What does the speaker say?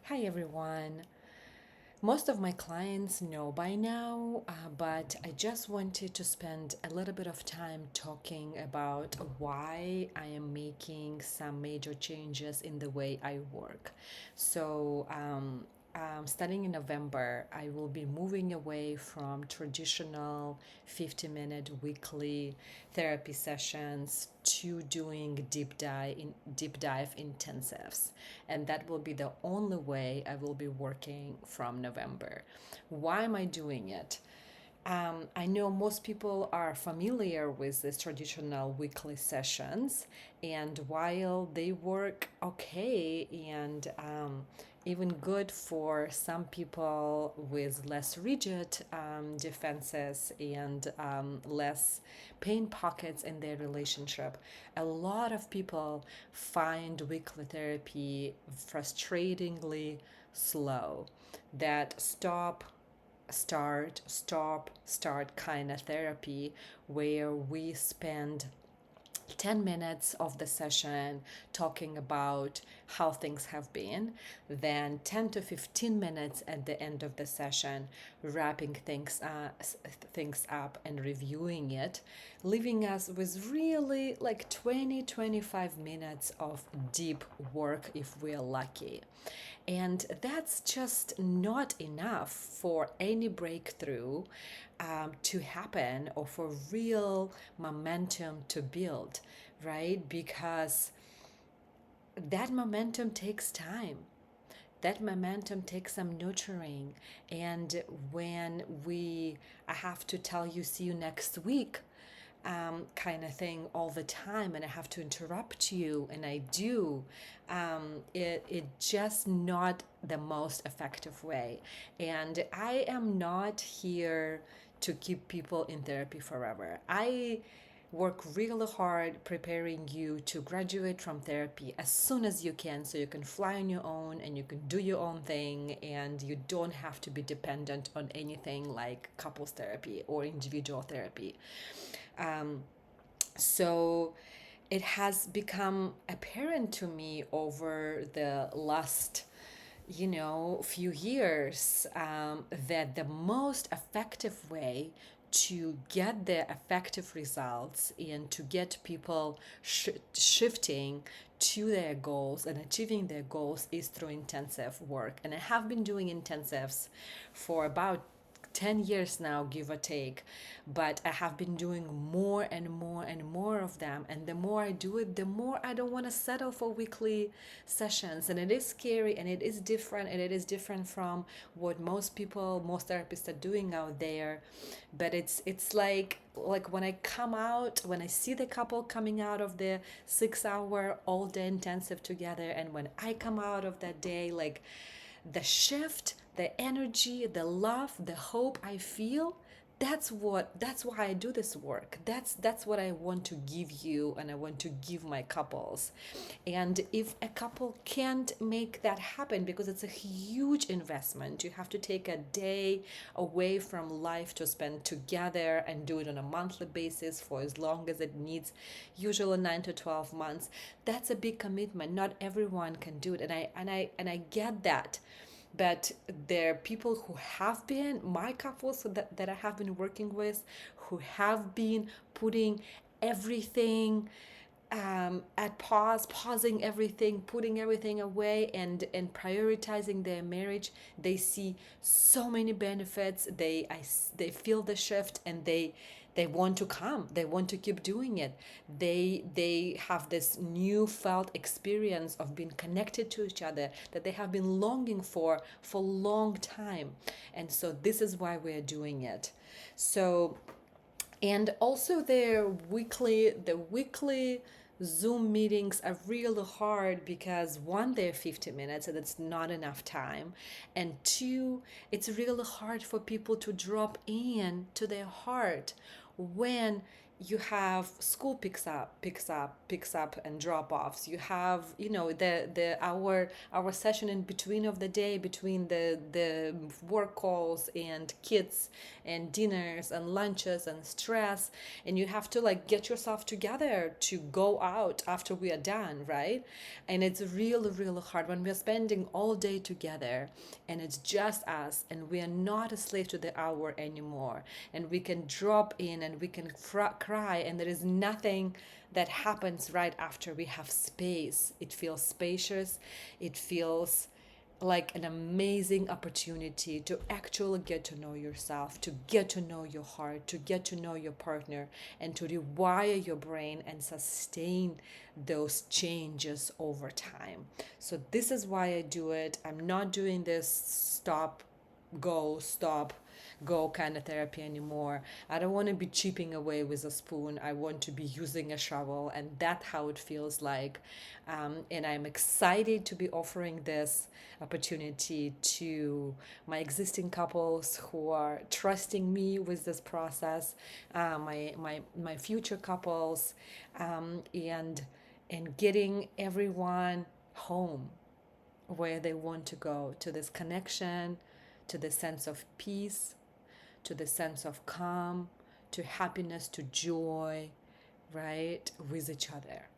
Hi everyone. Most of my clients know by now, but I just wanted to spend a little bit of time talking about why I am making some major changes in the way I work. Starting in November, I will be moving away from traditional 50-minute weekly therapy sessions to doing deep dive intensives, and that will be the only way I will be working from November. Why am I doing it? I know most people are familiar with these traditional weekly sessions, and while they work okay and even good for some people with less rigid defenses and less pain pockets in their relationship, a lot of people find weekly therapy frustratingly slow. That start kind of therapy where we spend 10 minutes of the session talking about how things have been, then 10 to 15 minutes at the end of the session wrapping things up and reviewing it, leaving us with really like 20-25 minutes of deep work if we're lucky. And that's just not enough for any breakthrough to happen or for real momentum to build, right? Because that momentum takes time. That momentum takes some nurturing. And when I have to tell you, see you next week, kind of thing all the time, and I have to interrupt you, and I do, it just not the most effective way. And I am not here to keep people in therapy forever. I work really hard preparing you to graduate from therapy as soon as you can so you can fly on your own and you can do your own thing and you don't have to be dependent on anything like couples therapy or individual therapy. Um, so it has become apparent to me over the last few years that the most effective way to get the effective results and to get people shifting to their goals and achieving their goals is through intensive work. And I have been doing intensives for about 10 years now, give or take, but I have been doing more and more and more of them. And the more I do it, the more I don't want to settle for weekly sessions. And it is scary and it is different, and it is different from what most therapists are doing out there. But it's like when I see the couple coming out of the 6 hour all day intensive together, and when I come out of that day, like the shift, the energy, the love, the hope I feel, that's why I do this work. That's what I want to give you, and I want to give my couples. And if a couple can't make that happen, because it's a huge investment, you have to take a day away from life to spend together and do it on a monthly basis for as long as it needs, usually 9 to 12 months. That's a big commitment. Not everyone can do it, and I get that. But there are people who have been my couples that I have been working with, who have been putting everything at pause, pausing everything, putting everything away, and prioritizing their marriage. They see so many benefits. They feel the shift, and they want to come. They want to keep doing it. They have this new felt experience of being connected to each other that they have been longing for a long time. And so this is why we're doing it. So, and also the weekly Zoom meetings are really hard because one, they're 50 minutes and it's not enough time. And two, it's really hard for people to drop in to their heart when you have school picks up and drop offs. You have, the our session in between of the day, between the work calls and kids and dinners and lunches and stress, and you have to like get yourself together to go out after we are done, right? And it's really really hard when we're spending all day together and it's just us, and we are not a slave to the hour anymore, and we can drop in and we can cry, and there is nothing that happens right after we have space. It feels spacious, it feels like an amazing opportunity to actually get to know yourself, to get to know your heart, to get to know your partner, and to rewire your brain and sustain those changes over time. So, this is why I do it. I'm not doing this stop, go kind of therapy anymore. I don't want to be chipping away with a spoon. I want to be using a shovel, and that's how it feels like. And I'm excited to be offering this opportunity to my existing couples who are trusting me with this process, my future couples, and getting everyone home where they want to go, to this connection, to the sense of peace, to the sense of calm, to happiness, to joy, right, with each other.